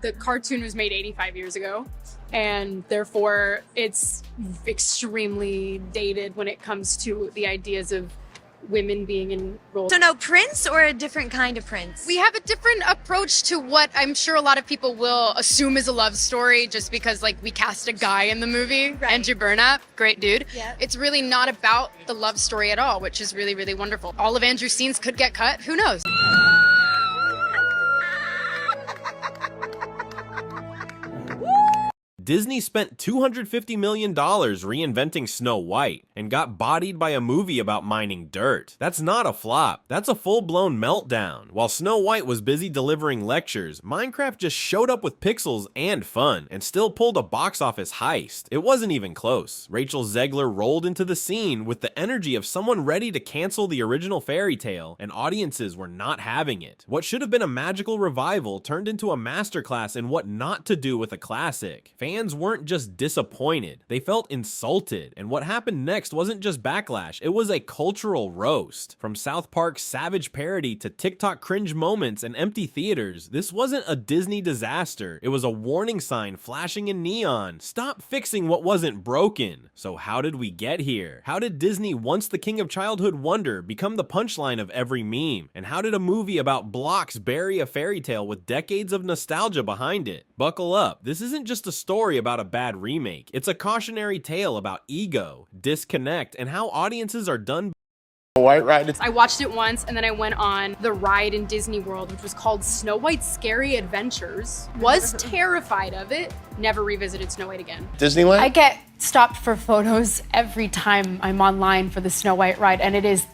the cartoon was made 85 years ago, and therefore it's extremely dated when it comes to the ideas of women being in roles. So no Prince or a different kind of Prince? We have a different approach to what I'm sure a lot of people will assume is a love story just because like we cast a guy in the movie, right. Andrew Burnap, great dude. Yep. It's really not about the love story at all, which is really, really wonderful. All of Andrew's scenes could get cut, who knows? Disney spent $250 million reinventing Snow White and got bodied by a movie about mining dirt. That's not a flop, that's a full-blown meltdown. While Snow White was busy delivering lectures, Minecraft just showed up with pixels and fun, and still pulled a box office heist. It wasn't even close. Rachel Zegler rolled into the scene with the energy of someone ready to cancel the original fairy tale, and audiences were not having it. What should have been a magical revival turned into a masterclass in what not to do with a classic. Fans weren't just disappointed, they felt insulted, and what happened next wasn't just backlash, it was a cultural roast. From South Park's savage parody to TikTok cringe moments and empty theaters, this wasn't a Disney disaster, it was a warning sign flashing in neon. Stop fixing what wasn't broken. So how did we get here? How did Disney, once the king of childhood wonder, become the punchline of every meme? And how did a movie about blocks bury a fairy tale with decades of nostalgia behind it? Buckle up, this isn't just a story about a bad remake, it's a cautionary tale about ego, disconnect, and how audiences are done. White ride. I watched it once and then I went on the ride in Disney World, which was called Snow White's Scary Adventures. Was terrified of it, never revisited Snow White again. Disneyland? I get stopped for photos every time I'm online for the Snow White ride, and it is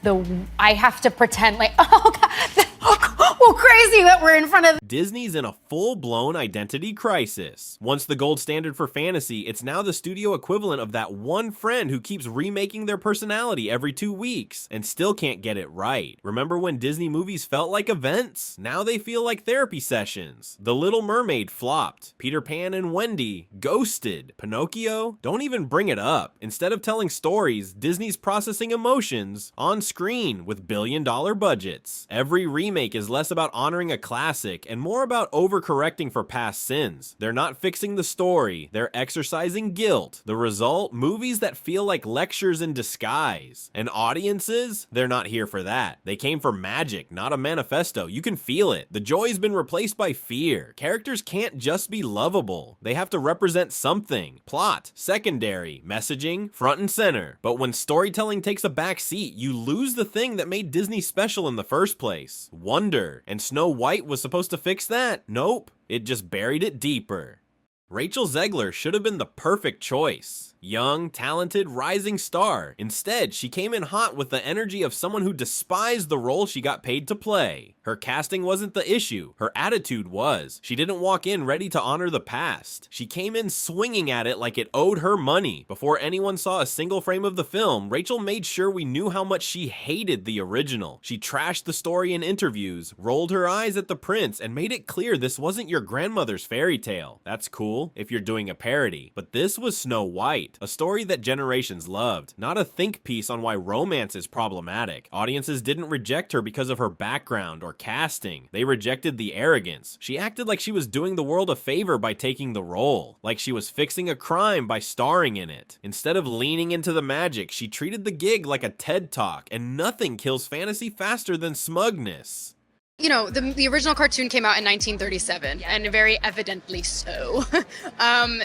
I have to pretend like, oh God, oh crazy that we're in front of. Disney's in a full-blown identity crisis. Once the gold standard for fantasy, it's now the studio equivalent of that one friend who keeps remaking their personality every 2 weeks and still can't get it right. Remember when Disney movies felt like events? Now they feel like therapy sessions. The Little Mermaid flopped. Peter Pan and Wendy ghosted. Pinocchio? Don't even bring it up. Instead of telling stories, Disney's processing emotions on screen with billion-dollar budgets. Every remake is less about honoring a classic and more about overcorrecting for past sins. They're not fixing the story, they're exercising guilt. The result? Movies that feel like lectures in disguise. And audiences? They're not here for that. They came for magic, not a manifesto. You can feel it. The joy's been replaced by fear. Characters can't just be lovable. They have to represent something. Plot, secondary, messaging, front and center. But when storytelling takes a back seat, you lose the thing that made Disney special in the first place. Wonder. And Snow White was supposed to fix that? Nope. It just buried it deeper. Rachel Zegler should have been the perfect choice. Young, talented, rising star. Instead, she came in hot with the energy of someone who despised the role she got paid to play. Her casting wasn't the issue, her attitude was. She didn't walk in ready to honor the past. She came in swinging at it like it owed her money. Before anyone saw a single frame of the film, Rachel made sure we knew how much she hated the original. She trashed the story in interviews, rolled her eyes at the prince, and made it clear this wasn't your grandmother's fairy tale. That's cool if you're doing a parody, but this was Snow White. A story that generations loved, not a think piece on why romance is problematic. Audiences didn't reject her because of her background or casting. They rejected the arrogance. She acted like she was doing the world a favor by taking the role, like she was fixing a crime by starring in it. Instead of leaning into the magic, she treated the gig like a TED Talk, and nothing kills fantasy faster than smugness. You know, the original cartoon came out in 1937, and very evidently so.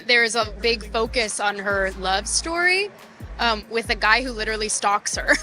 There's a big focus on her love story with a guy who literally stalks her.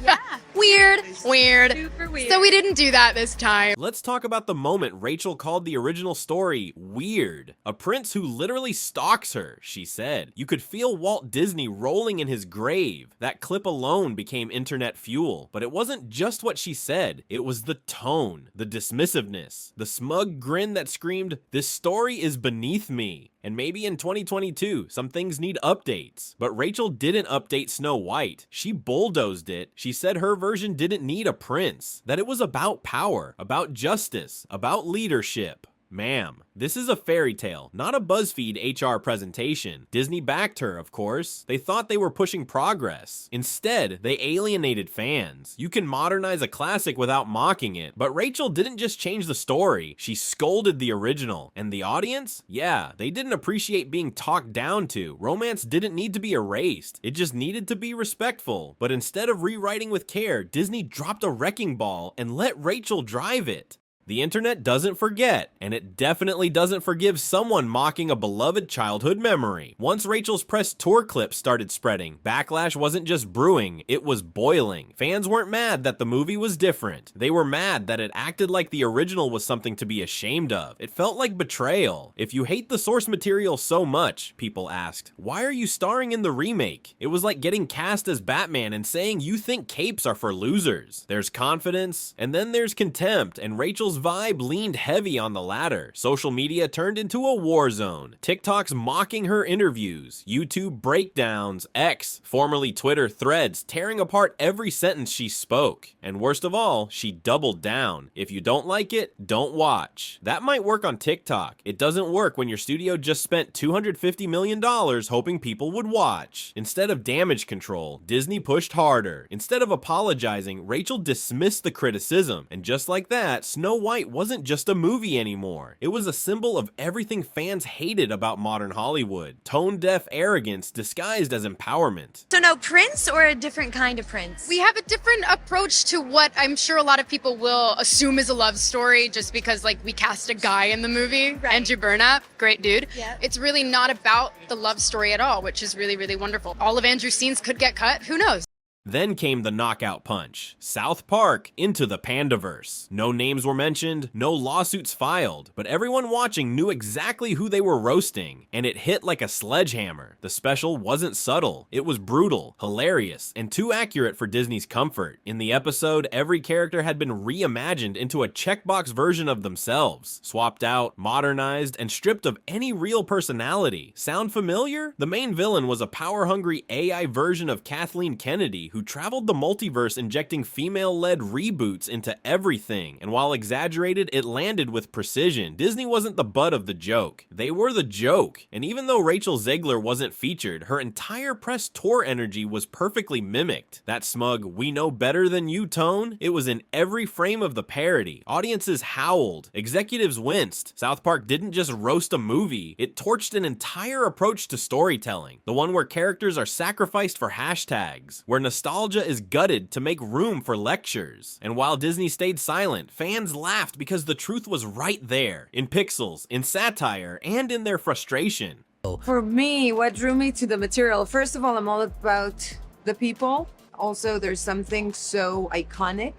Yeah. Weird. Super weird. So we didn't do that this time. Let's talk about the moment Rachel called the original story weird. A prince who literally stalks her, she said. You could feel Walt Disney rolling in his grave. That clip alone became internet fuel. But it wasn't just what she said, it was the tone, the dismissiveness, the smug grin that screamed, "This story is beneath me." And maybe in 2022, some things need updates. But Rachel didn't update Snow White. She bulldozed it. She said her version didn't need a prince, that it was about power, about justice, about leadership. Ma'am, this is a fairy tale, not a BuzzFeed HR presentation. Disney backed her, of course. They thought they were pushing progress. Instead, they alienated fans. You can modernize a classic without mocking it, but Rachel didn't just change the story, she scolded the original. And the audience? Yeah, they didn't appreciate being talked down to. Romance didn't need to be erased, it just needed to be respectful. But instead of rewriting with care, Disney dropped a wrecking ball and let Rachel drive it. The internet doesn't forget, and it definitely doesn't forgive someone mocking a beloved childhood memory. Once Rachel's press tour clips started spreading, backlash wasn't just brewing, it was boiling. Fans weren't mad that the movie was different. They were mad that it acted like the original was something to be ashamed of. It felt like betrayal. If you hate the source material so much, people asked, why are you starring in the remake? It was like getting cast as Batman and saying you think capes are for losers. There's confidence, and then there's contempt, and Rachel's vibe leaned heavy on the latter. Social media turned into a war zone. TikToks mocking her interviews, YouTube breakdowns, X, formerly Twitter threads, tearing apart every sentence she spoke. And worst of all, she doubled down. If you don't like it, don't watch. That might work on TikTok. It doesn't work when your studio just spent $250 million hoping people would watch. Instead of damage control, Disney pushed harder. Instead of apologizing, Rachel dismissed the criticism. And just like that, Snow White wasn't just a movie anymore. It was a symbol of everything fans hated about modern Hollywood. Tone-deaf arrogance disguised as empowerment. So no prince or a different kind of prince? We have a different approach to what I'm sure a lot of people will assume is a love story just because like we cast a guy in the movie, Right. Andrew Burnap, great dude. Yeah. It's really not about the love story at all, which is really, really wonderful. All of Andrew's scenes could get cut, who knows? Then came the knockout punch. South Park into the Pandaverse. No names were mentioned, no lawsuits filed, but everyone watching knew exactly who they were roasting, and it hit like a sledgehammer. The special wasn't subtle, it was brutal, hilarious, and too accurate for Disney's comfort. In the episode, every character had been reimagined into a checkbox version of themselves, swapped out, modernized, and stripped of any real personality. Sound familiar? The main villain was a power-hungry AI version of Kathleen Kennedy who traveled the multiverse injecting female-led reboots into everything, and while exaggerated, it landed with precision. Disney wasn't the butt of the joke. They were the joke. And even though Rachel Zegler wasn't featured, her entire press tour energy was perfectly mimicked. That smug, we know better than you tone, it was in every frame of the parody. Audiences howled. Executives winced. South Park didn't just roast a movie, it torched an entire approach to storytelling. The one where characters are sacrificed for hashtags, where nostalgia is gutted to make room for lectures. And while Disney stayed silent, fans laughed because the truth was right there, in pixels, in satire, and in their frustration. For me, what drew me to the material, first of all, I'm all about the people. Also, there's something so iconic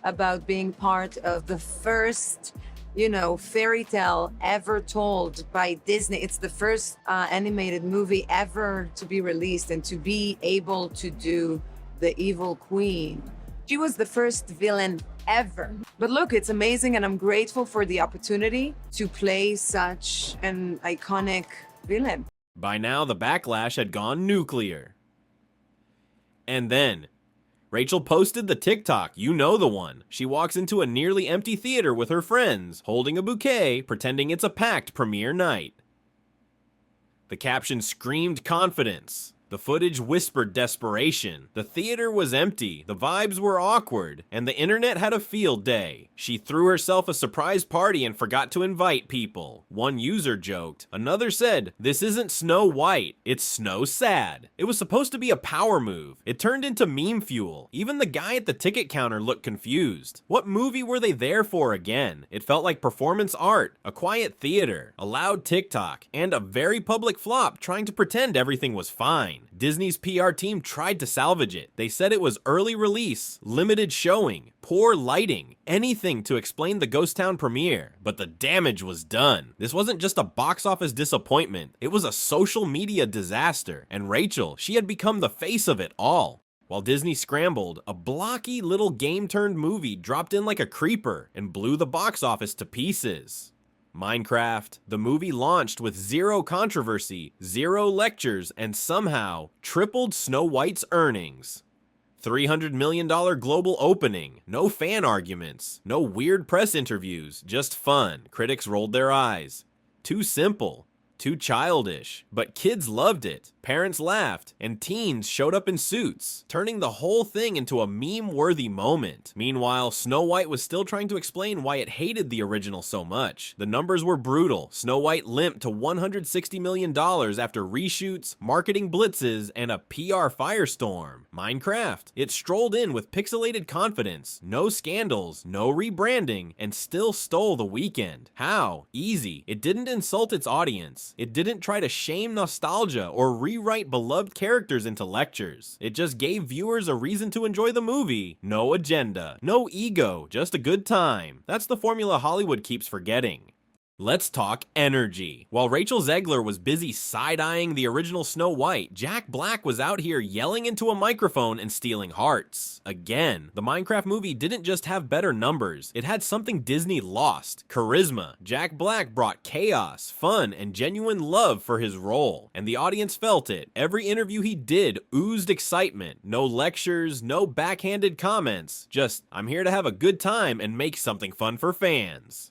about being part of the first, fairy tale ever told by Disney. It's the first animated movie ever to be released, and to be able to do the evil queen. She was the first villain ever. But look, it's amazing, and I'm grateful for the opportunity to play such an iconic villain. By now, the backlash had gone nuclear. And then, Rachel posted the TikTok, you know the one. She walks into a nearly empty theater with her friends, holding a bouquet, pretending it's a packed premiere night. The caption screamed confidence. The footage whispered desperation. The theater was empty, the vibes were awkward, and the internet had a field day. She threw herself a surprise party and forgot to invite people. One user joked. Another said, this isn't Snow White, it's Snow Sad. It was supposed to be a power move. It turned into meme fuel. Even the guy at the ticket counter looked confused. What movie were they there for again? It felt like performance art, a quiet theater, a loud TikTok, and a very public flop trying to pretend everything was fine. Disney's PR team tried to salvage it. They said it was early release, limited showing, poor lighting, anything to explain the Ghost Town premiere. But the damage was done. This wasn't just a box office disappointment, it was a social media disaster. And Rachel, she had become the face of it all. While Disney scrambled, a blocky little game-turned movie dropped in like a creeper and blew the box office to pieces. Minecraft. The movie launched with zero controversy, zero lectures, and somehow tripled Snow White's earnings. $300 million global opening, no fan arguments, no weird press interviews, just fun. Critics rolled their eyes. Too simple. Too childish. But kids loved it, parents laughed, and teens showed up in suits, turning the whole thing into a meme-worthy moment. Meanwhile, Snow White was still trying to explain why it hated the original so much. The numbers were brutal. Snow White limped to $160 million after reshoots, marketing blitzes, and a PR firestorm. Minecraft. It strolled in with pixelated confidence, no scandals, no rebranding, and still stole the weekend. How? Easy. It didn't insult its audience. It didn't try to shame nostalgia or rewrite beloved characters into lectures. It just gave viewers a reason to enjoy the movie. No agenda, no ego, just a good time. That's the formula Hollywood keeps forgetting. Let's talk energy. While Rachel Zegler was busy side-eyeing the original Snow White, Jack Black was out here yelling into a microphone and stealing hearts. Again, the Minecraft movie didn't just have better numbers, it had something Disney lost: charisma. Jack Black brought chaos, fun, and genuine love for his role, and the audience felt it. Every interview he did oozed excitement. No lectures, no backhanded comments, just, I'm here to have a good time and make something fun for fans.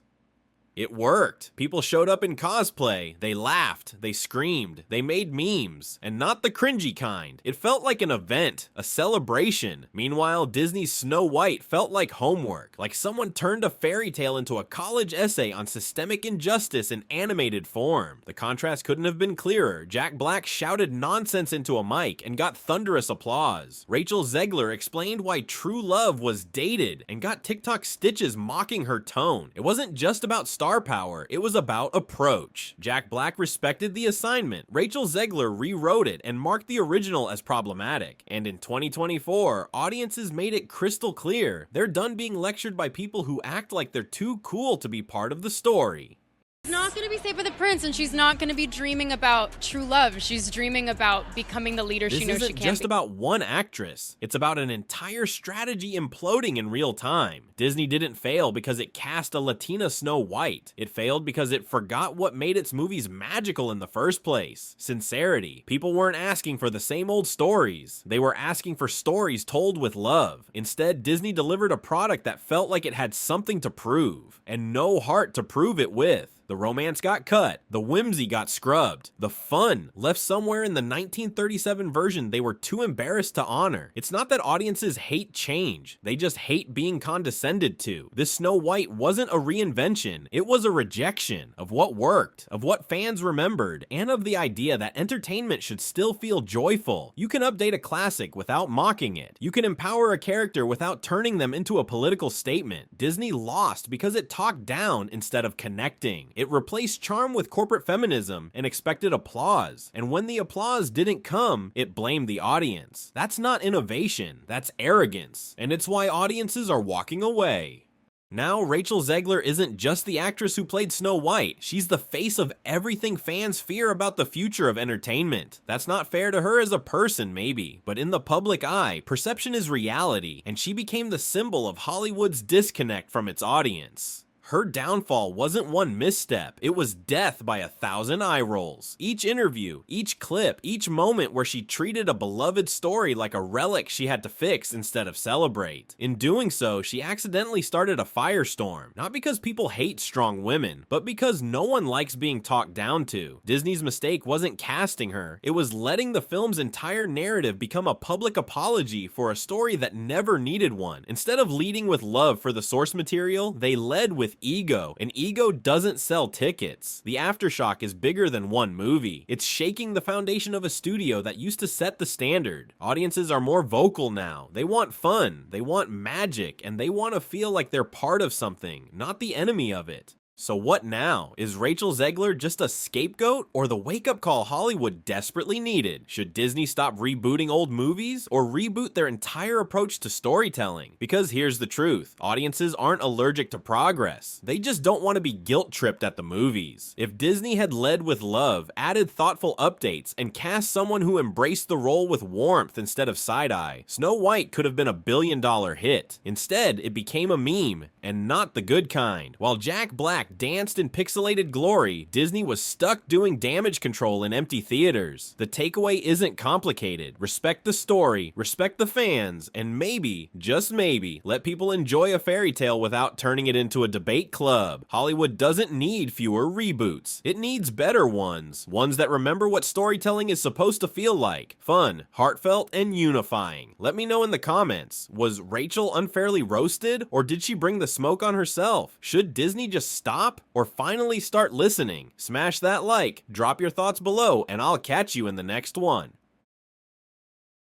It worked. People showed up in cosplay, they laughed, they screamed, they made memes, and not the cringy kind. It felt like an event, a celebration. Meanwhile, Disney's Snow White felt like homework, like someone turned a fairy tale into a college essay on systemic injustice in animated form. The contrast couldn't have been clearer. Jack Black shouted nonsense into a mic and got thunderous applause. Rachel Zegler explained why true love was dated and got TikTok stitches mocking her tone. It wasn't just about star power, it was about approach. Jack Black respected the assignment. Rachel Zegler rewrote it and marked the original as problematic. And in 2024, audiences made it crystal clear they're done being lectured by people who act like they're too cool to be part of the story. She's not going to be safe with the prince, and she's not going to be dreaming about true love. She's dreaming about becoming the leader she knows she can be. This isn't just about one actress. It's about an entire strategy imploding in real time. Disney didn't fail because it cast a Latina Snow White. It failed because it forgot what made its movies magical in the first place: sincerity. People weren't asking for the same old stories. They were asking for stories told with love. Instead, Disney delivered a product that felt like it had something to prove, and no heart to prove it with. The romance got cut, the whimsy got scrubbed, the fun left somewhere in the 1937 version they were too embarrassed to honor. It's not that audiences hate change, they just hate being condescended to. This Snow White wasn't a reinvention, it was a rejection of what worked, of what fans remembered, and of the idea that entertainment should still feel joyful. You can update a classic without mocking it. You can empower a character without turning them into a political statement. Disney lost because it talked down instead of connecting. It replaced charm with corporate feminism and expected applause. And when the applause didn't come, it blamed the audience. That's not innovation, that's arrogance. And it's why audiences are walking away. Now, Rachel Zegler isn't just the actress who played Snow White. She's the face of everything fans fear about the future of entertainment. That's not fair to her as a person, maybe, but in the public eye, perception is reality, and she became the symbol of Hollywood's disconnect from its audience. Her downfall wasn't one misstep, it was death by 1,000 eye rolls. Each interview, each clip, each moment where she treated a beloved story like a relic she had to fix instead of celebrate. In doing so, she accidentally started a firestorm, not because people hate strong women, but because no one likes being talked down to. Disney's mistake wasn't casting her, it was letting the film's entire narrative become a public apology for a story that never needed one. Instead of leading with love for the source material, they led with ego, and ego doesn't sell tickets. The aftershock is bigger than one movie. It's shaking the foundation of a studio that used to set the standard. Audiences are more vocal now. They want fun, they want magic, and they want to feel like they're part of something, not the enemy of it. So what now? Is Rachel Zegler just a scapegoat, or the wake-up call Hollywood desperately needed? Should Disney stop rebooting old movies, or reboot their entire approach to storytelling? Because here's the truth, audiences aren't allergic to progress. They just don't want to be guilt-tripped at the movies. If Disney had led with love, added thoughtful updates, and cast someone who embraced the role with warmth instead of side-eye, Snow White could have been a billion-dollar hit. Instead, it became a meme, and not the good kind. While Jack Black back danced in pixelated glory, Disney was stuck doing damage control in empty theaters. The takeaway isn't complicated. Respect the story, respect the fans, and maybe, just maybe, let people enjoy a fairy tale without turning it into a debate club. Hollywood doesn't need fewer reboots. It needs better ones. Ones that remember what storytelling is supposed to feel like. Fun, heartfelt, and unifying. Let me know in the comments. Was Rachel unfairly roasted, or did she bring the smoke on herself? Should Disney just stop, or finally start listening? Smash that like, drop your thoughts below, and I'll catch you in the next one.